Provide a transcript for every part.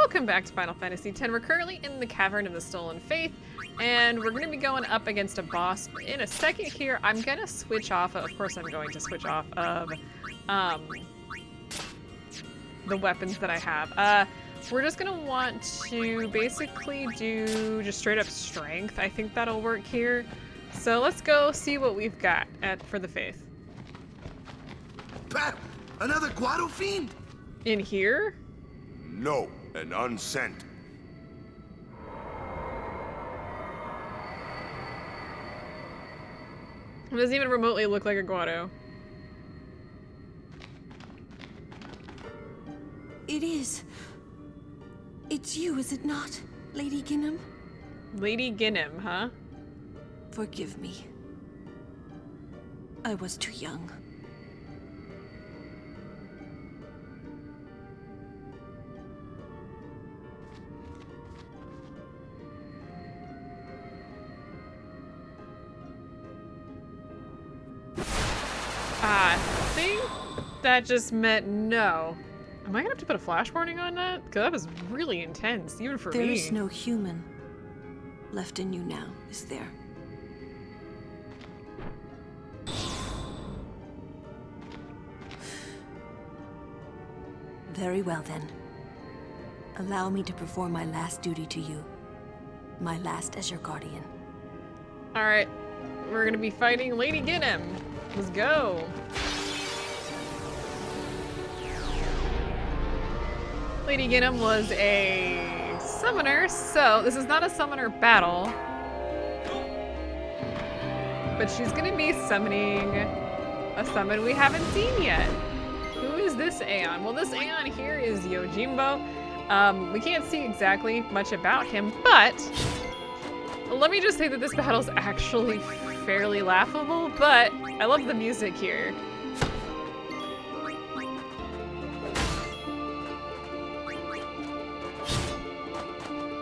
Welcome back to Final Fantasy X. We're currently in the Cavern of the Stolen Faith, and we're going to be going up against a boss in a second here. I'm going to switch off, of course I'm going to switch off of the weapons that I have. We're just going to want to basically do just straight up strength. I think that'll work here. So let's go see what we've got for the Faith. Pat, another Guado fiend? In here? No, an unsent. It doesn't even remotely look like a Guado. It is. It's you, is it not, Lady Ginham? Lady Ginham, huh? Forgive me. I was too young. I think that just meant no. Am I gonna have to put a flash warning on that? Because that was really intense, even for me. There is no human left in you now, is there? Very well then. Allow me to perform my last duty to you. My last as your guardian. Alright, we're gonna be fighting Lady Ginham. Let's go. Lady Ginham was a summoner, so this is not a summoner battle. But she's gonna be summoning a summon we haven't seen yet. Who is this Aeon? Well, this Aeon here is Yojimbo. We can't see exactly much about him, but let me just say that this battle is actually fairly laughable, but I love the music here.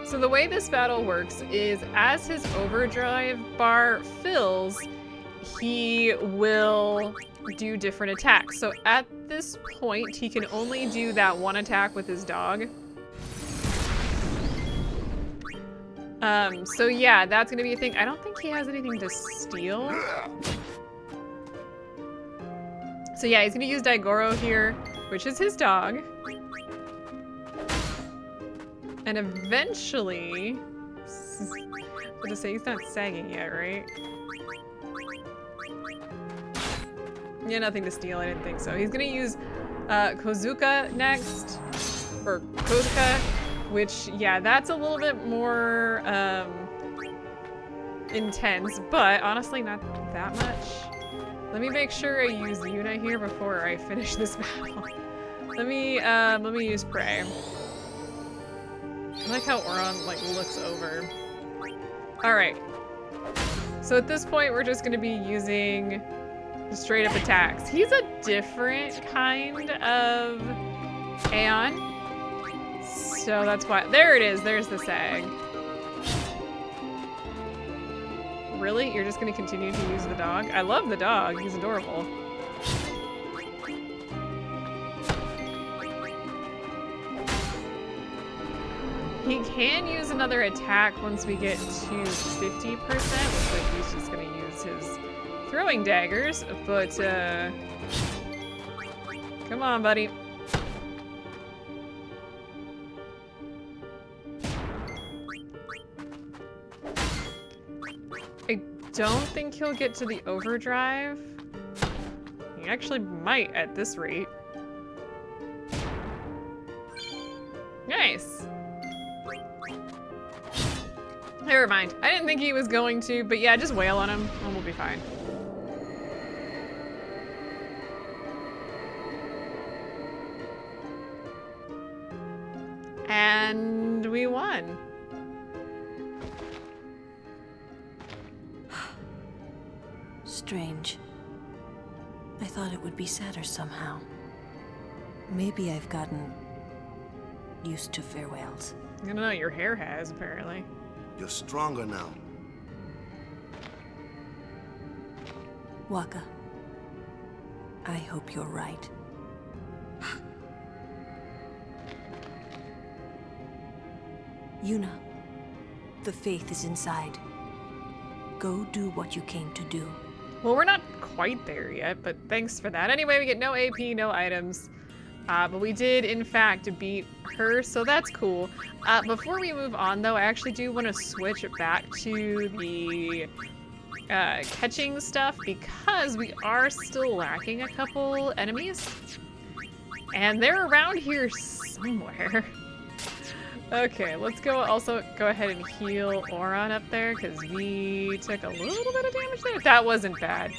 So the way this battle works is as his overdrive bar fills, he will do different attacks. So at this point, he can only do that one attack with his dog. So yeah, that's gonna be a thing. I don't think he has anything to steal. So yeah, he's gonna use Daigoro here, which is his dog. And eventually, I'm gonna say he's not sagging yet, right? Yeah, nothing to steal, I didn't think so. He's gonna use Kozuka next, or Kozuka, which, yeah, that's a little bit more intense, but honestly not that much. Let me make sure I use Yuna here before I finish this battle. Let me use Prey. I like how Oron, like, looks over. Alright. So at this point, we're just gonna be using straight up attacks. He's a different kind of Aeon. So that's why, there it is, there's the sag. Really? You're just gonna continue to use the dog? I love the dog, he's adorable. He can use another attack once we get to 50%, looks like he's just gonna use his throwing daggers, but come on, buddy. I don't think he'll get to the overdrive. He actually might at this rate. Nice. Never mind. I didn't think he was going to, but yeah, just wail on him and we'll be fine. And we won. Strange. I thought it would be sadder somehow. Maybe I've gotten used to farewells. I don't know, your hair has, apparently. You're stronger now. Waka, I hope you're right. Yuna, the faith is inside. Go do what you came to do. Well, we're not quite there yet, but thanks for that. Anyway, we get no AP, no items. But we did, in fact, beat her, so that's cool. Before we move on, though, I actually do want to switch back to the catching stuff because we are still lacking a couple enemies. And they're around here somewhere. Okay, let's go also go ahead and heal Oron up there because we took a little bit of damage there. That wasn't bad.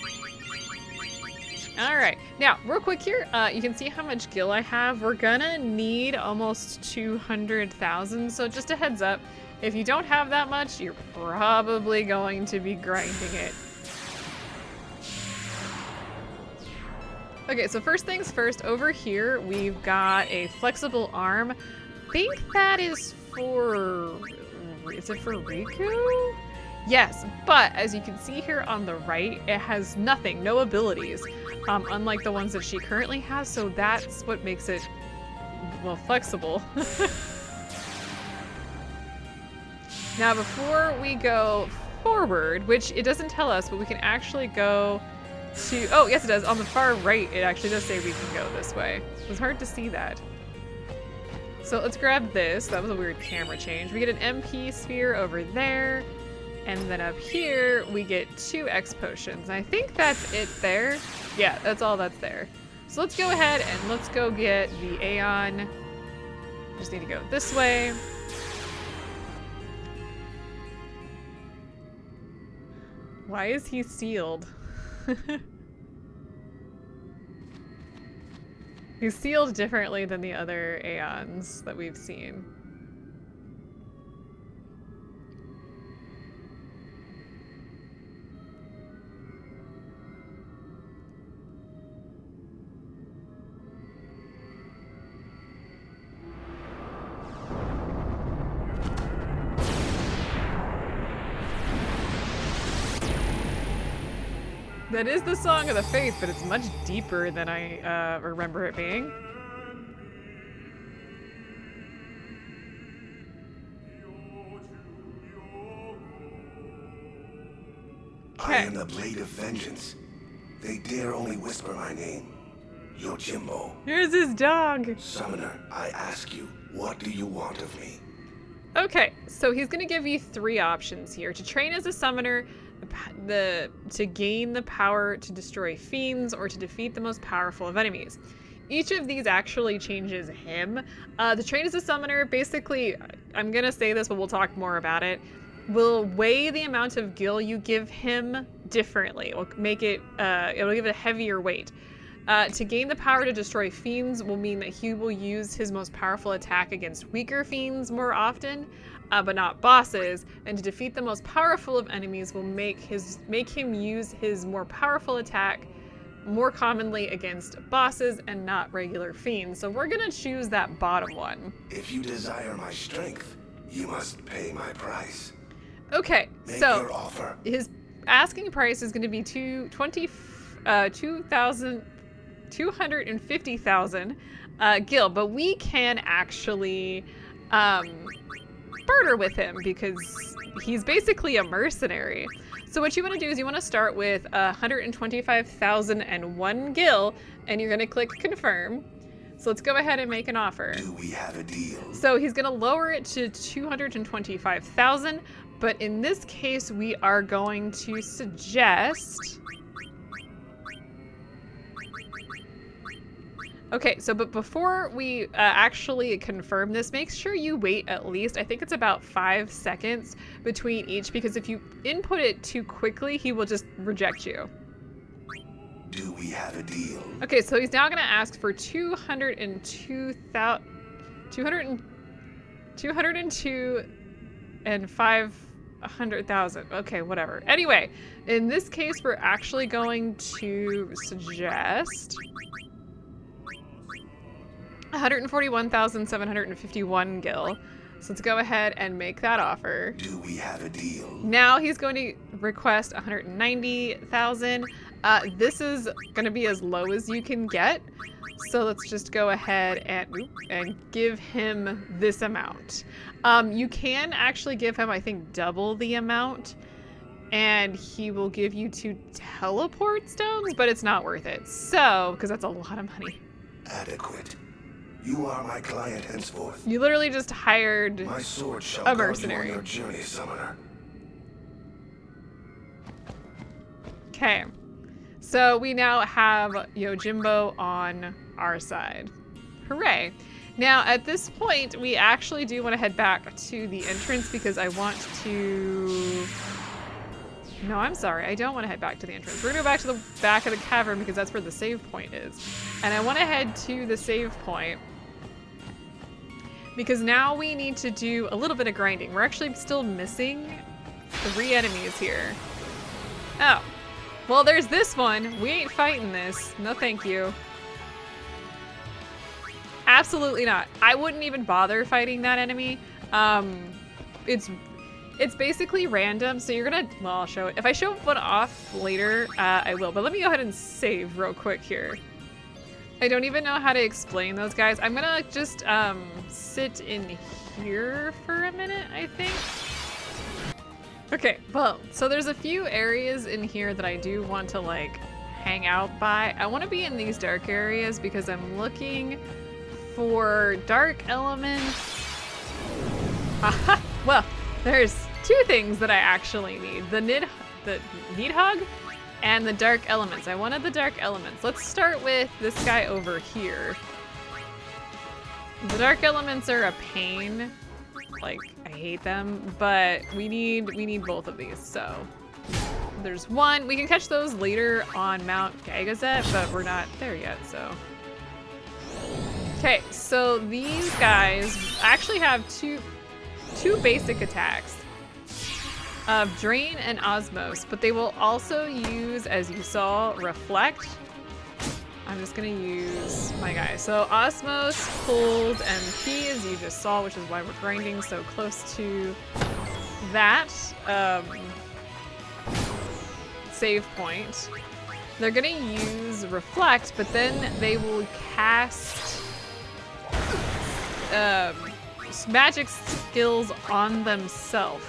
All right, now real quick here, you can see how much gil I have. We're gonna need almost 200,000. So just a heads up, if you don't have that much, you're probably going to be grinding it. Okay, so first things first, over here, we've got a flexible arm. I think that is it for Riku? Yes, but as you can see here on the right, it has nothing, no abilities, unlike the ones that she currently has, so that's what makes it, well, flexible. Now, before we go forward, which it doesn't tell us, but we can actually go to, oh, yes it does, on the far right, it actually does say we can go this way. It was hard to see that. So let's grab this. That was a weird camera change. We get an MP sphere over there. And then up here, we get 2 X potions. I think that's it there. Yeah, that's all that's there. So let's go ahead and let's go get the Aeon. Just need to go this way. Why is he sealed? He's sealed differently than the other Aeons that we've seen. That is the Song of the Faith, but it's much deeper than I remember it being. I am the Blade of Vengeance. They dare only whisper my name. Yojimbo. Here's his dog. Summoner, I ask you, what do you want of me? Okay, so he's gonna give you 3 options here. To train as a summoner, to gain the power to destroy fiends, or to defeat the most powerful of enemies. Each of these actually changes him. To train as a summoner, basically, I'm gonna say this, but we'll talk more about it, will weigh the amount of gil you give him differently. It'll make it, it'll give it a heavier weight. To gain the power to destroy fiends will mean that he will use his most powerful attack against weaker fiends more often, but not bosses. And to defeat the most powerful of enemies will make him use his more powerful attack more commonly against bosses and not regular fiends. So we're gonna choose that bottom one. If you desire my strength, you must pay my price. Okay, Make so your offer. his asking price is going to be 250,000 gil, but we can actually barter with him because he's basically a mercenary. So what you want to do is you want to start with 125,001 gil, and you're going to click confirm. So let's go ahead and make an offer. Do we have a deal? So he's going to lower it to 225,000, but in this case, we are going to suggest... Okay, so but before we actually confirm this, make sure you wait at least, I think it's about 5 seconds between each, because if you input it too quickly, he will just reject you. Do we have a deal? Okay, so he's now going to ask for 202 and 500,000. Okay, whatever. Anyway, in this case, we're actually going to suggest 141,751 gil. So let's go ahead and make that offer. Do we have a deal? Now he's going to request 190,000. This is gonna be as low as you can get. So let's just go ahead and give him this amount. You can actually give him, I think, double the amount, and he will give you 2 teleport stones, but it's not worth it. So, because that's a lot of money. Adequate. You are my client henceforth. You literally just hired My sword shall a guard you on mercenary. your journey, summoner. Okay. So we now have Yojimbo on our side. Hooray. Now, at this point, we actually do want to head back to the entrance because I want to... No, I'm sorry. I don't want to head back to the entrance. We're going to go back to the back of the cavern because that's where the save point is. And I want to head to the save point because now we need to do a little bit of grinding. We're actually still missing 3 enemies here. Oh. Well, there's this one. We ain't fighting this. No, thank you. Absolutely not. I wouldn't even bother fighting that enemy. It's basically random, so you're gonna, well, I'll show it. If I show one off later, I will. But let me go ahead and save real quick here. I don't even know how to explain those guys. I'm gonna just sit in here for a minute, I think. Okay, well, so there's a few areas in here that I do want to like hang out by. I want to be in these dark areas because I'm looking for dark elements. Aha! Well, there's 2 things that I actually need. The Nidhogg and the dark elements. I wanted the dark elements. Let's start with this guy over here. The dark elements are a pain. Like, I hate them, but we need both of these, so. There's one. We can catch those later on Mount Gagazet, but we're not there yet, so. Okay, so these guys actually have two basic attacks of Drain and Osmos, but they will also use, as you saw, Reflect. I'm just gonna use my guy. So Osmos pulls MP, as you just saw, which is why we're grinding so close to that save point. They're gonna use Reflect, but then they will cast magic skills on themselves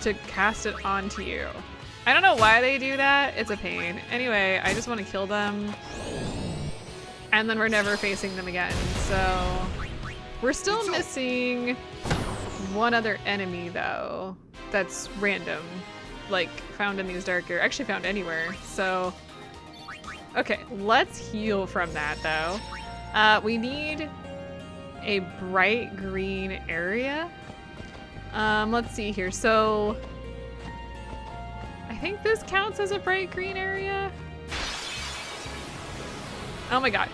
to cast it onto you. I don't know why they do that. It's a pain. Anyway, I just want to kill them. And then we're never facing them again. So we're still missing one other enemy though. That's random. Like found in these dark areas. Actually found anywhere. So, okay, let's heal from that though. We need a bright green area. Let's see here. So I think this counts as a bright green area. Oh my god.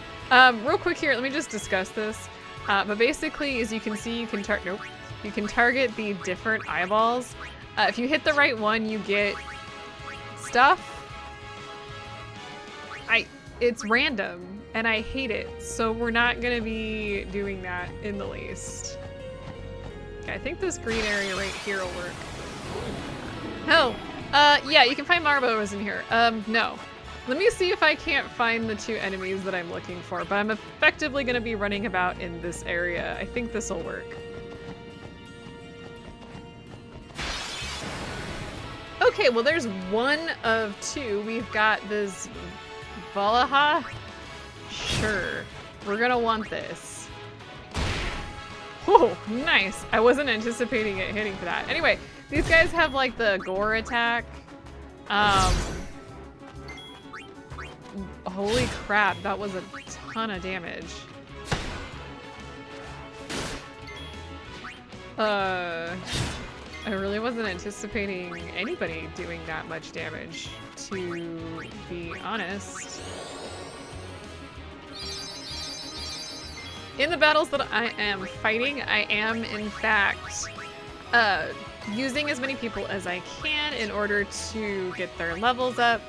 Real quick here, let me just discuss this. But basically, as you can see, you can target the different eyeballs. If you hit the right one, you get stuff. It's random, and I hate it. So we're not gonna be doing that in the least. Okay, I think this green area right here will work. Oh, yeah, you can find Marbos in here. No. Let me see if I can't find the 2 enemies that I'm looking for, but I'm effectively gonna be running about in this area. I think this will work. Okay, well there's 1 of 2. We've got this Valaha. Sure, we're gonna want this. Oh, nice. I wasn't anticipating it hitting for that. Anyway, these guys have like the gore attack. Holy crap, that was a ton of damage. I really wasn't anticipating anybody doing that much damage, to be honest. In the battles that I am fighting, I am in fact using as many people as I can in order to get their levels up.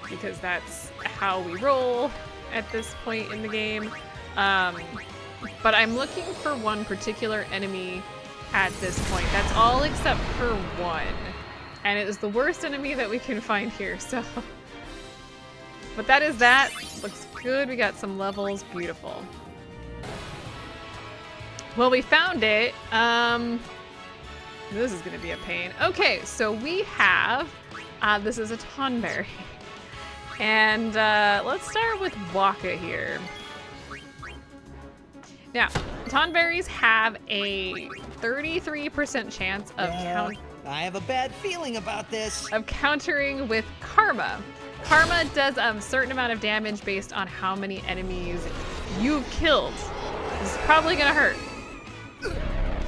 Because that's how we roll at this point in the game. But I'm looking for one particular enemy at this point. That's all except for one. And it is the worst enemy that we can find here, so. But that is that. Looks good. We got some levels. Beautiful. Well, we found it. This is gonna be a pain. Okay, so we have, this is a Tonberry. And let's start with Waka here. Now, Tonberries have a 33% chance of I have a bad feeling about this. Of countering with Karma. Karma does a certain amount of damage based on how many enemies you've killed. This is probably gonna hurt.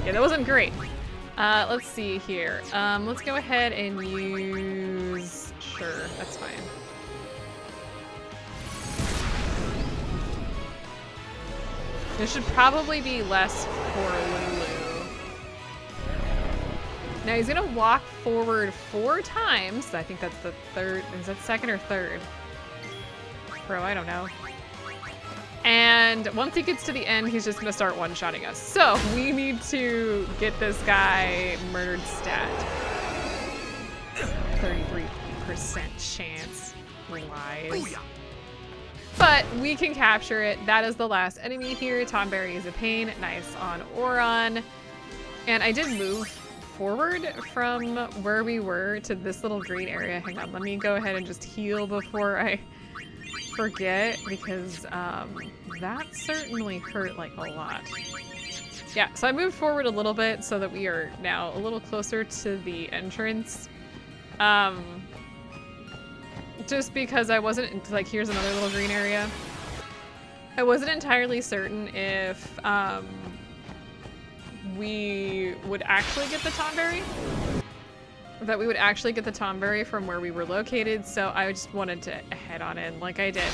Yeah, that wasn't great. Let's see here. Let's go ahead and use... Sure, that's fine. This should probably be less for Lulu. Now he's gonna walk forward 4 times. I think that's the third. Is that second or third? Bro, I don't know. And once he gets to the end, he's just gonna start one-shotting us. So we need to get this guy murdered stat. 33% chance. Lies. But we can capture it. That is the last enemy here. Tonberry is a pain. Nice on Oron. And I did move forward from where we were to this little green area. Hang on, let me go ahead and just heal before I forget, because that certainly hurt like a lot. Yeah, so I moved forward a little bit so that we are now a little closer to the entrance. Just because I wasn't, like, here's another little green area. I wasn't entirely certain if we would actually get the Tonberry. That we would actually get the Tonberry from where we were located, so I just wanted to head on in like I did.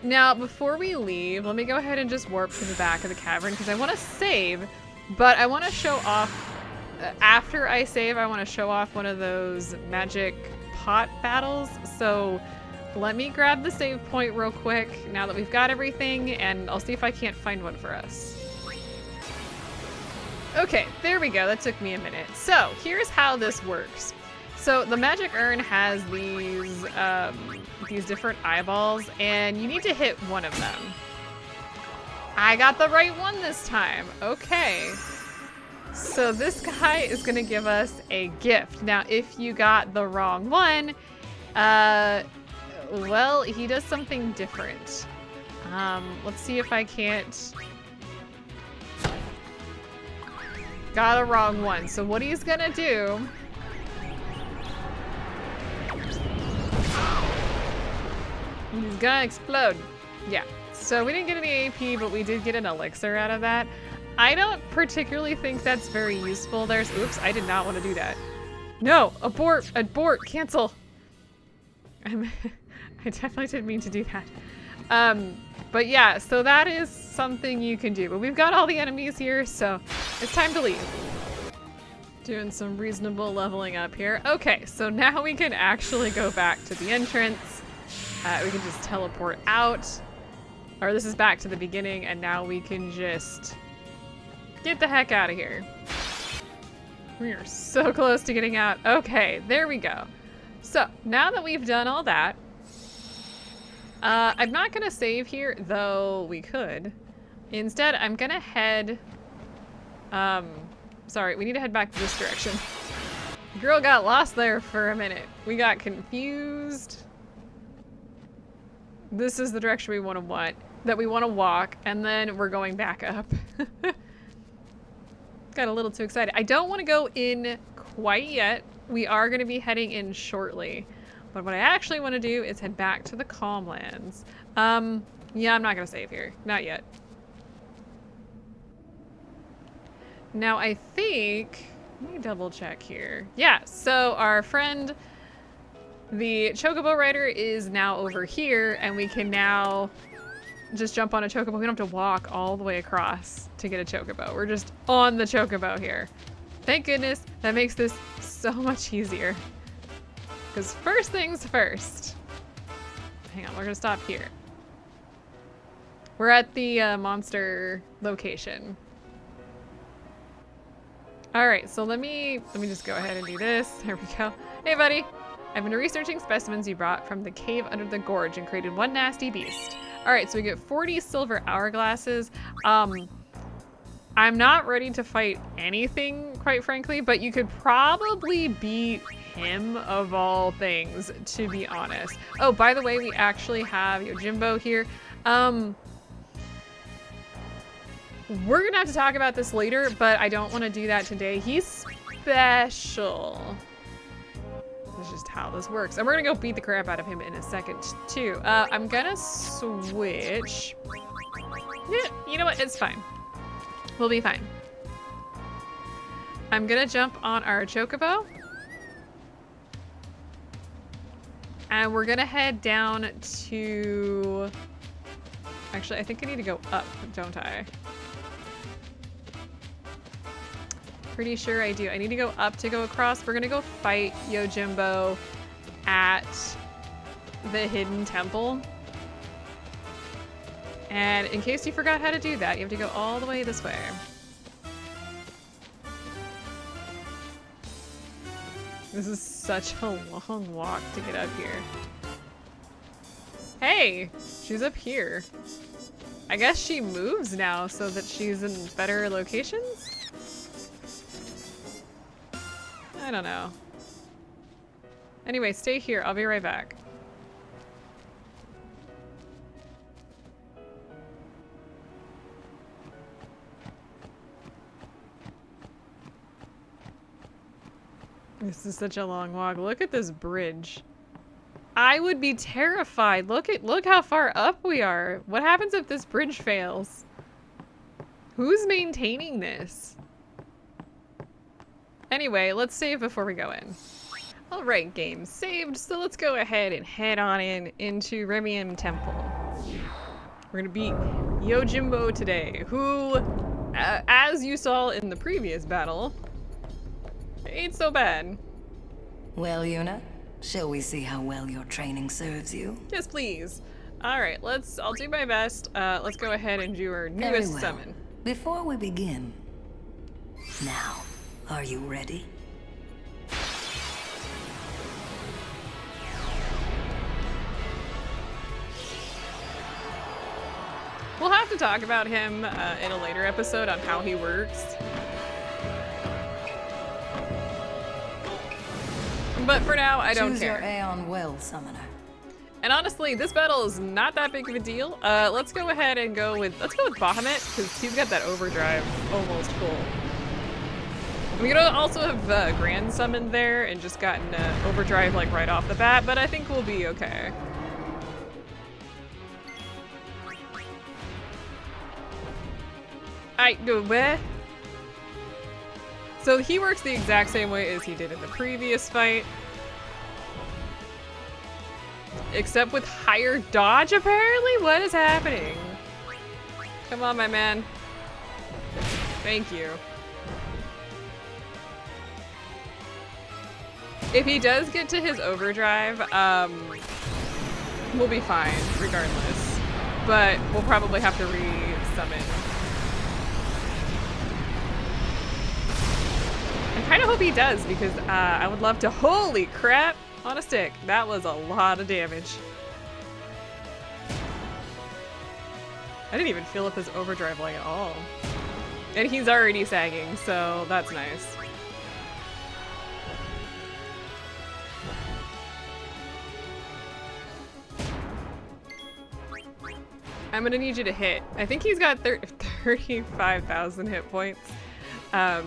Now, before we leave, let me go ahead and just warp to the back of the cavern, because I want to save, but I want to show off, after I save, I want to show off one of those magic pot battles. So let me grab the save point real quick now that we've got everything, and I'll see if I can't find one for us. Okay, there we go. That took me a minute. So here's how this works. So the magic urn has these different eyeballs, and you need to hit one of them. I got the right one this time. Okay. So this guy is gonna give us a gift. Now, if you got the wrong one, well, he does something different. Let's see if I can't... Got a wrong one. So what he's gonna do... He's gonna explode. Yeah. So we didn't get any AP, but we did get an elixir out of that. I don't particularly think that's very useful. There's... Oops, I did not want to do that. No! Abort! Abort! Cancel! I definitely didn't mean to do that. But yeah, so that is something you can do. But we've got all the enemies here, so it's time to leave. Doing some reasonable leveling up here. Okay, so now we can actually go back to the entrance. We can just teleport out. Or this is back to the beginning, and now we can just get the heck out of here. We are so close to getting out. Okay, there we go. So now that we've done all that, I'm not gonna save here, though we could. Instead, I'm gonna head, sorry, we need to head back this direction. Girl got lost there for a minute. We got confused. This is the direction we want to walk, and then we're going back up. Got a little too excited. I don't want to go in quite yet. We are going to be heading in shortly. But what I actually want to do is head back to the Calmlands. Yeah, I'm not going to save here. Not yet. Now, I think... Let me double check here. Yeah, so our friend, the Chocobo Rider, is now over here, and we can now just jump on a Chocobo. We don't have to walk all the way across to get a Chocobo. We're just on the Chocobo here. Thank goodness. That makes this so much easier. Because first things first. Hang on, we're gonna stop here. We're at the monster location. All right, so let me just go ahead and do this. There we go. Hey, buddy. I've been researching specimens you brought from the cave under the gorge and created one nasty beast. All right, so we get 40 silver hourglasses. I'm not ready to fight anything, quite frankly, but you could probably beat him of all things, to be honest. Oh, by the way, we actually have Yojimbo here. We're gonna have to talk about this later, but I don't want to do that today. He's special. That's just how this works. And we're gonna go beat the crap out of him in a second too. I'm gonna switch. Yeah, you know what? It's fine. We'll be fine. I'm gonna jump on our chocobo. And we're gonna head down to... Actually, I think I need to go up, don't I? Pretty sure I do. I need to go up to go across. We're gonna go fight Yojimbo at the hidden temple. And in case you forgot how to do that, you have to go all the way this way. This is such a long walk to get up here. Hey, she's up here. I guess she moves now so that she's in better locations? I don't know. Anyway, stay here. I'll be right back. This is such a long walk. Look at this bridge. I would be terrified. Look how far up we are. What happens if this bridge fails? Who's maintaining this? Anyway, let's save before we go in. All right, game saved. So let's go ahead and head on into Remaster Temple. We're gonna beat Yojimbo today, who, as you saw in the previous battle, ain't so bad. Well, Yuna, shall we see how well your training serves you? Yes, please. All right, I'll do my best. Let's go ahead and do our Very newest well. summon. Before we begin, now, are you ready? We'll have to talk about him in a later episode on how he works. But for now, I don't Choose care. your Aeon well, Summoner. And honestly, this battle is not that big of a deal. Let's go ahead and let's go with Bahamut, because he's got that overdrive almost full. We could also have Grand Summoned there and just gotten overdrive like right off the bat, but I think we'll be okay. Where? So he works the exact same way as he did in the previous fight. Except with higher dodge, apparently? What is happening? Come on, my man. Thank you. If he does get to his overdrive, we'll be fine, regardless. But we'll probably have to re-summon. I kind of hope he does, because I would love to— holy crap! On a stick. That was a lot of damage. I didn't even feel up his overdrive like at all. And he's already sagging, so that's nice. I'm gonna need you to hit. I think he's got 35,000 hit points.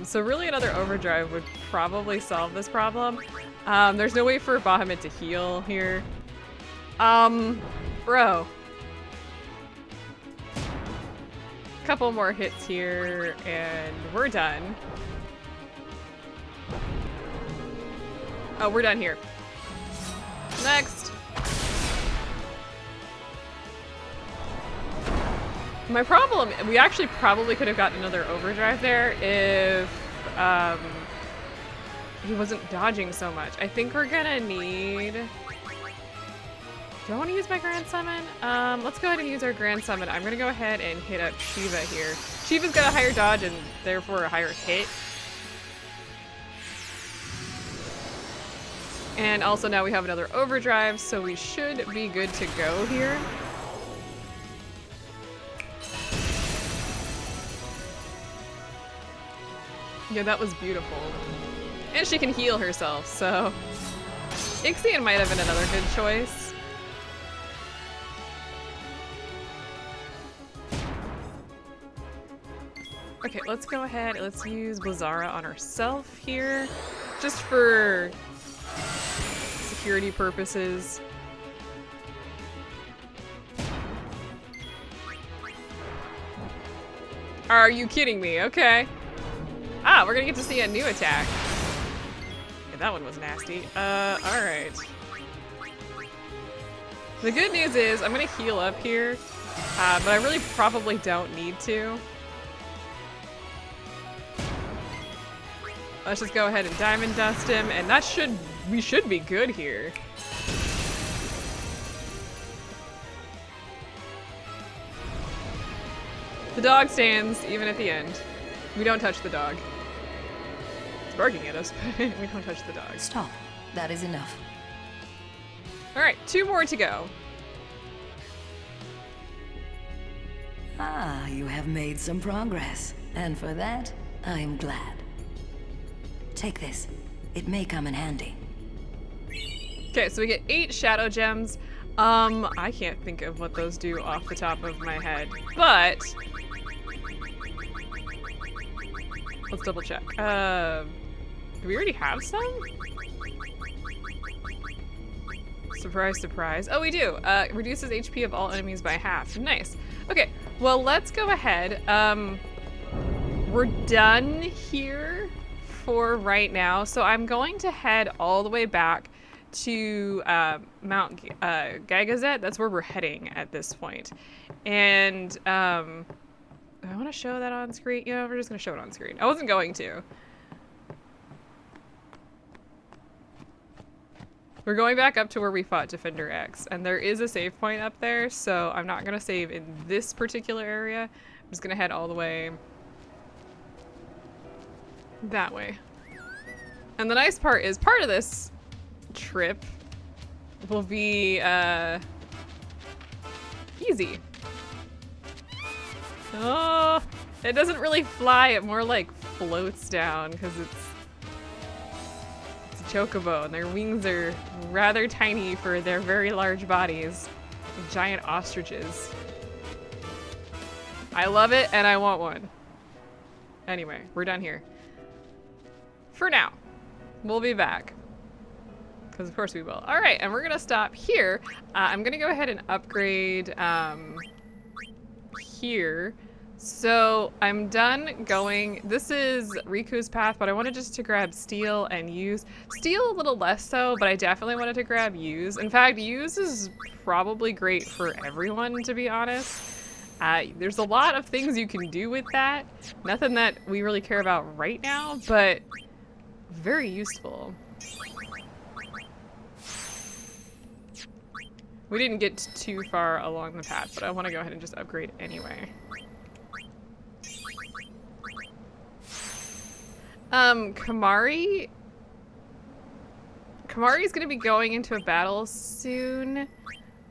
So really another overdrive would probably solve this problem. There's no way for Bahamut to heal here. Bro. Couple more hits here and we're done. Oh, we're done here. Next. My problem, we actually probably could have gotten another overdrive there if he wasn't dodging so much. I think we're gonna need... Do I want to use my Grand Summon? Let's go ahead and use our Grand Summon. I'm gonna go ahead and hit up Shiva here. Shiva's got a higher dodge and therefore a higher hit. And also now we have another overdrive, so we should be good to go here. Yeah, that was beautiful. And she can heal herself, so Ixion might have been another good choice. Okay, let's go ahead. Let's use Blizzara on herself here, just for security purposes. Are you kidding me? Okay. Ah, we're gonna get to see a new attack. Yeah, that one was nasty. Alright. The good news is I'm gonna heal up here, but I really probably don't need to. Let's just go ahead and Diamond Dust him, and we should be good here. The dog stands, even at the end. We don't touch the dog. It's barking at us, but we don't touch the dog. Stop. That is enough. Alright, 2 more to go. Ah, you have made some progress. And for that, I am glad. Take this. It may come in handy. Okay, so we get 8 shadow gems. I can't think of what those do off the top of my head, but let's double check. Do we already have some? Surprise, surprise. Oh, we do. Reduces HP of all enemies by half. Nice. Okay, well, let's go ahead. We're done here for right now, so I'm going to head all the way back to Mount Gagazet. That's where we're heading at this point. And do I want to show that on screen? Yeah, we're just going to show it on screen. I wasn't going to. We're going back up to where we fought Defender X, and there is a save point up there, so I'm not going to save in this particular area. I'm just going to head all the way that way. And the nice part is part of this trip will be easy. Oh, it doesn't really fly, it more like floats down because it's a chocobo and their wings are rather tiny for their very large bodies. Like giant ostriches. I love it and I want one. Anyway, we're done here. For now. We'll be back. Because of course we will. All right, and we're gonna stop here. I'm gonna go ahead and upgrade here. So I'm done going. This is Riku's path, but I wanted just to grab Steel and Use. Steel a little less so, but I definitely wanted to grab Use. In fact, Use is probably great for everyone, to be honest. There's a lot of things you can do with that. Nothing that we really care about right now, but very useful. We didn't get too far along the path, but I want to go ahead and just upgrade anyway. Kamari's gonna be going into a battle soon.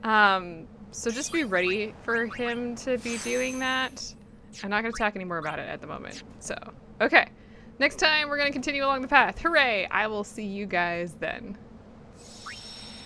So just be ready for him to be doing that. I'm not gonna talk any more about it at the moment. So, okay. Next time we're gonna continue along the path. Hooray! I will see you guys then.